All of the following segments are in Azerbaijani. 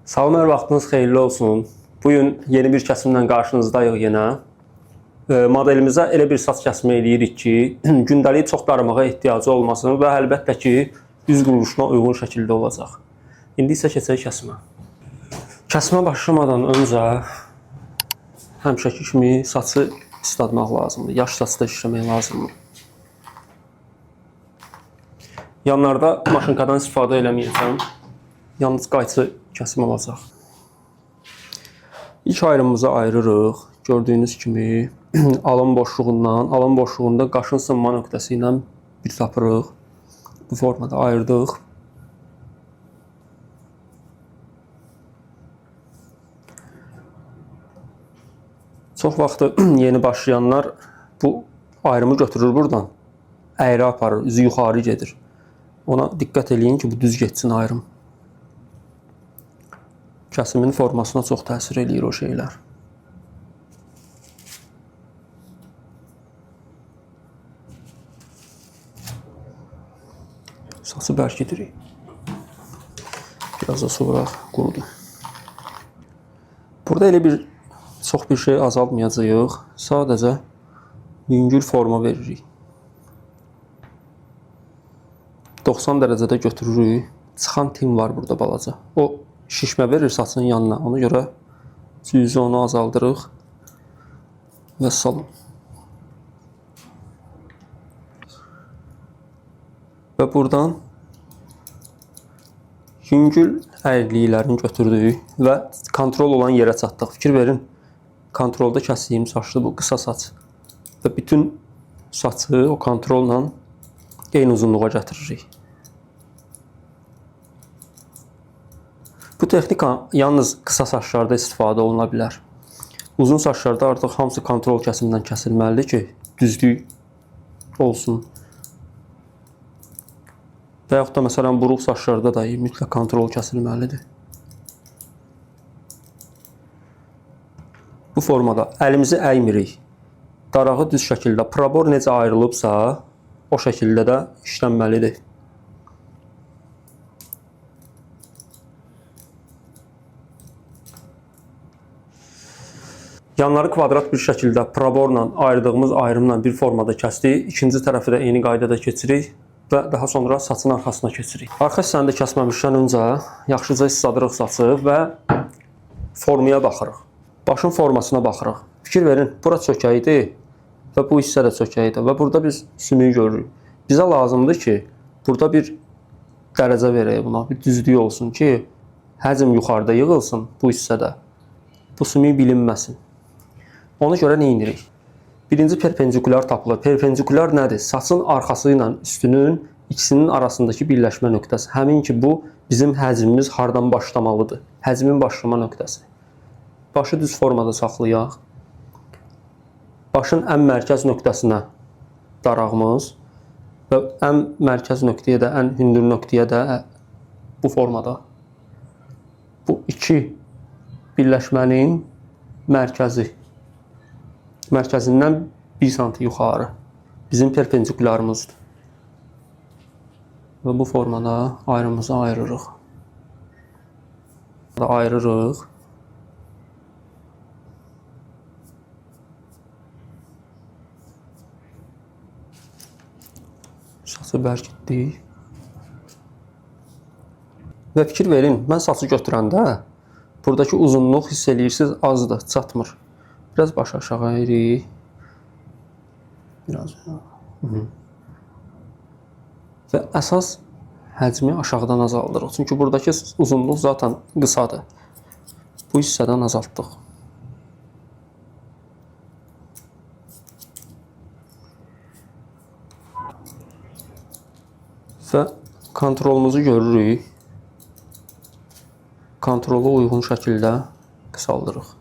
Salamlar, vaxtınız xeyirli olsun. Bugün yeni bir kəsimlə qarşınızdayıq yenə. Modelimizə elə bir saç kəsimi eləyirik ki, gündəlik çox daramağa ehtiyacı olmasın və əlbəttə ki, üz quruluşuna uyğun şəkildə olacaq. İndi isə keçək kəsimə. Kəsimə başlamadan öncə həmişəki kimi saçı islatmaq lazımdır. Yaş saçda işləmək lazımdır. Yanlarda maşınkadan istifadə eləməyəcəm. Yalnız qayçı kəsim olacaq. İlk ayrımımızı ayırırıq. Gördüyünüz kimi alın boşluğunda qaşın sınma nöqtəsi ilə bir tapırıq. Bu formada ayırdıq. Çox vaxtı yeni başlayanlar bu ayrımı götürür buradan. Əyri aparır, üzü yuxarı gedir. Ona diqqət eləyin ki, bu düz getsin ayrım. Kəsimin formasına çox təsir eləyir o şeylər. Saçı bərkidirik. Biraz da soğuraq, qurudu. Burada elə bir çox bir şey azaltmayacağıq. Sadəcə yüngül forma veririk. 90 dərəcədə götürürük. Çıxan tim var burada balaca. O şişmə verir saçın yanına. Ona görə cüzü onu azaldırıq. Və salın. Və buradan yüngül əyriliklərini götürdük və kontrol olan yerə çatdıq. Fikir verin, kontrolda kəsdiyim saçlı bu qısa saç. Və bütün saçı o kontrolla eyni uzunluğa gətiririk. Bu texnika yalnız qısa saçlarda istifadə oluna bilər. Uzun saçlarda artıq hamısı kontrol kəsimindən kəsilməlidir ki, düzlük olsun. Və yaxud da məsələn buruq saçlarda da mütləq kontrol kəsilməlidir. Bu formada əlimizi əymirik. Darağı düz şəkildə probor necə ayrılıbsa, o şəkildə də işlənməlidir. Yanları kvadrat bir şəkildə proborla ayırdığımız ayrımla bir formada kəsdik. İkinci tərəfi də eyni qaydada keçirik və daha sonra saçın arxasına keçirik. Arxa hissəni də kəsməmişdən öncə yaxşıca isladırıq saçı və formaya baxırıq. Başın formasına baxırıq. Fikir verin, bura çökəkdir və bu hissə də çökəkdir və burada biz sümüyü görürük. Bizə lazımdır ki, burada bir dərəcə verək buna, bir düzlük olsun ki, həcm yuxarıda yığılsın bu hissədə. Bu sümük bilinməsin. Ona görə nə edirik? Birinci perpendikular tapılır. Perpendikular nədir? Saçın arxası ilə üstünün ikisinin arasındakı birləşmə nöqtəsi. Həmin ki, bu bizim həcmimiz hardan başlamalıdır. Həcmin başlama nöqtəsi. Başı düz formada saxlayaq. Başın ən mərkəz nöqtəsinə darağımız və ən mərkəz nöqtəyə də, ən hündür nöqtəyə də bu formada. Bu iki birləşmənin mərkəzi. Mərkəzindən 1 sm yuxarı bizim perpendikularımızdır. Və bu formada ayrımımızı ayırırıq. Ayırırıq. Saçı bərkitdik. Və fikir verin, mən saçı götürəndə buradakı uzunluq hiss eləyirsiniz azdır, çatmır. Biraz başı aşağı əyirik. Biraz. Və əsas həcmi aşağıdan azaldırıq. Çünki buradakı uzunluq zaten qısadır. Bu hissədən azaltdıq. Və kontrolumuzu görürük. Kontrola uyğun şəkildə qısaldırıq.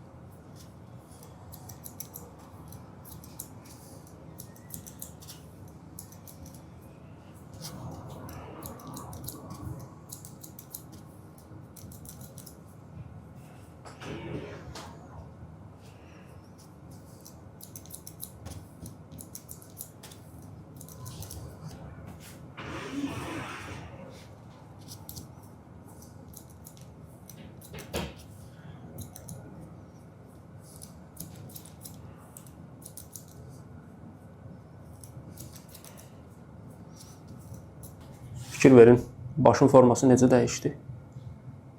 fikir verin, başın forması necə dəyişdi.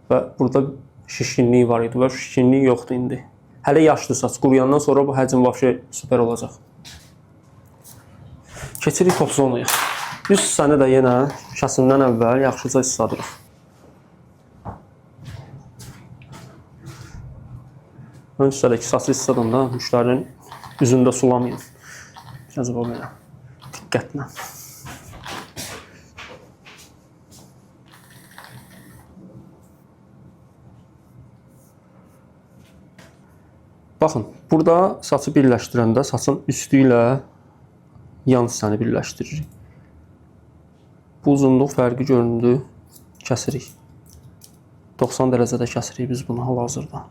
Və burada şişkinlik var idi və şişkinlik yoxdur indi. Hələ yaşlı saç, quruyandan sonra bu həcm vəbşə süper olacaq. Keçirik top zonaya. Üst hissəni də yenə kəsimdən əvvəl yaxşıca isladırıq. Ön hissədəki saçı isladanda müştərinin üzündə sulamayın. Biraz belə diqqətlə. Baxın, burada saçı birləşdirəndə saçın üstü ilə yan hissəni birləşdiririk. Bu uzunluq fərqi göründü, kəsirik. 90 dərəcədə kəsirik biz bunu hal-hazırda.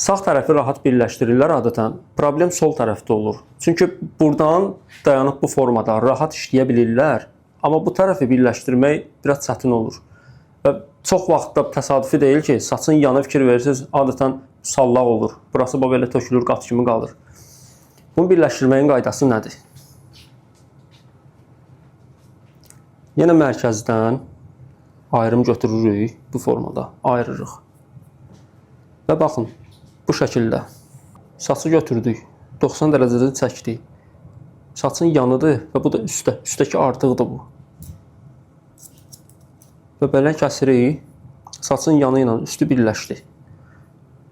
Sağ tərəfi rahat birləşdirirlər adətən. Problem sol tərəfdə olur. Çünki buradan dayanıb bu formada rahat işləyə bilirlər. Amma bu tərəfi birləşdirmək biraz çətin olur. Və çox vaxtda təsadüfi deyil ki, saçın yanı fikir verirsiniz, adətən sallaq olur. Burası belə tökülür, qat kimi qalır. Bunu birləşdirməyin qaydası nədir? Yenə mərkəzdən ayrım götürürük bu formada, ayırırıq. Və baxın, bu şəkildə saçı götürdük, 90 dərəcədə çəkdik. Saçın yanıdır və bu da üstdəki artıqdır bu. Və belə kəsirik, saçın yanı ilə üstü birləşdi.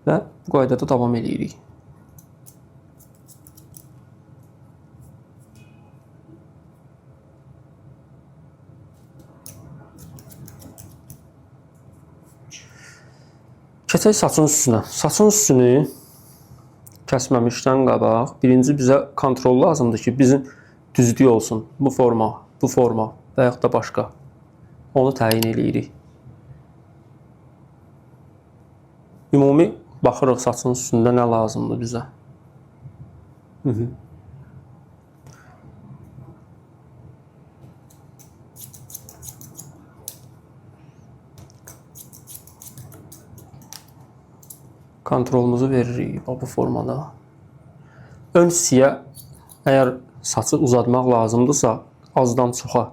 Və bu qaydada davam edirik. Keçək saçın üstünə. Saçın üstünü kəsməmişdən qabaq birinci bizə kontrol lazımdır ki, bizim düzlük olsun. Bu forma və yaxud da başqa. Onu təyin edirik. Ümumi baxırıq saçın üstündə nə lazımdır bizə. Kontrolumuzu veririk bu formada. Ön hissəyə əgər saçı uzatmaq lazımdırsa, azdan çoxa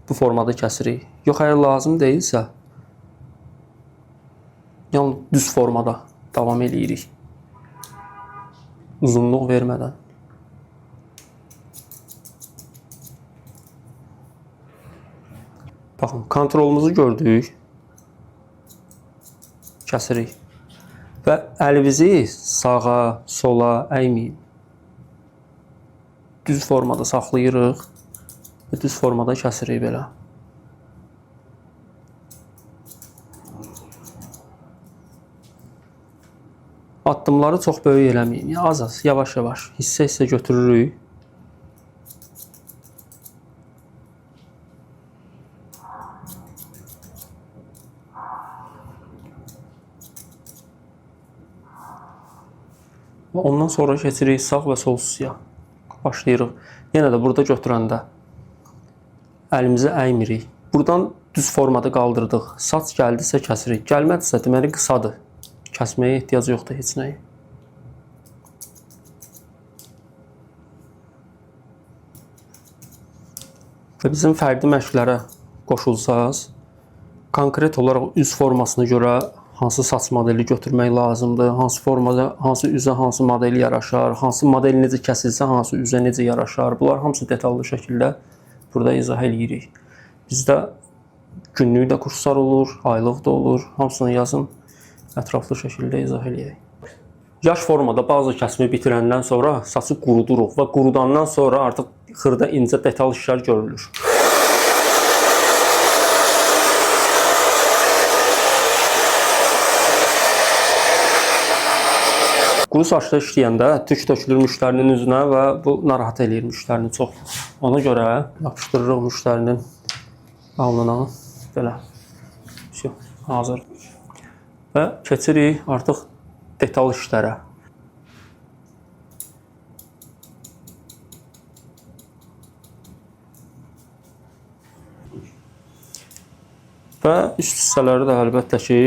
bu formada kəsirik. Yox, əgər lazım deyilsə, yəni düz formada davam edirik. Uzunluq vermədən. Baxın, kontrolumuzu gördük. Kəsirik. Və əlimizi sağa, sola əyməyin. Düz formada saxlayırıq və düz formada kəsirik belə. Addımları çox böyük eləməyin. Az-az, yavaş-yavaş, hissə-hissə götürürük. Ondan sonra keçirik sağ və sol hissəyə. Başlayırıq. Yenə də burada götürəndə əlimizi əymirik. Buradan düz formada qaldırdıq. Saç gəldisə kəsirik. Gəlmədisə deməli qısadır. Kəsməyə ehtiyac yoxdur heç nəyə. Və bizim fərdi məşqlərə qoşulsaz, konkret olaraq üz formasına görə hansı saç modeli götürmək lazımdır, hansı formada, hansı üzə hansı model yaraşar, hansı model necə kəsilsə, hansı üzə necə yaraşar. Bunlar hamısı detallı şəkildə burada izah edirik. Bizdə günlük də kurslar olur, aylıq da olur. Hamısını yazın, ətraflı şəkildə izah edək. Yaş formada bazı kəsimi bitirəndən sonra saçı quruduruq və qurudandan sonra artıq xırda incə detal işlər görülür. Quru saçda işləyəndə tük tökülür müştərinin üzünə və bu narahat eləyir müştərini çox. Ona görə yapışdırırıq müştərinin alnına. Belə. Hazır. Və keçirik artıq detal işlərə. Və üst hissələri də əlbəttə ki,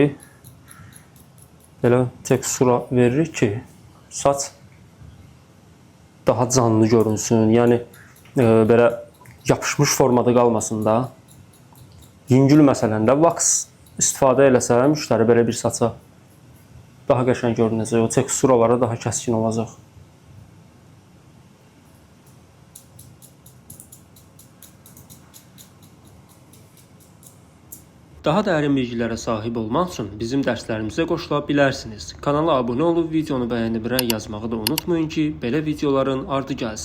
belə tekstura verir ki, saç daha canlı görünsün. Yəni belə yapışmış formada qalmasın da. Yüngül məsələndə vaks istifadə eləsə, müştəri belə bir saça daha qəşəng görünəcək. O teksturaları daha kəskin olacaq. Daha dərin bilgilərə sahib olmaq üçün bizim dərslərimizə qoşula bilərsiniz. Kanala abunə olub videonu bəyənib rəy yazmağı da unutmayın ki, belə videoların ardı gəlsin.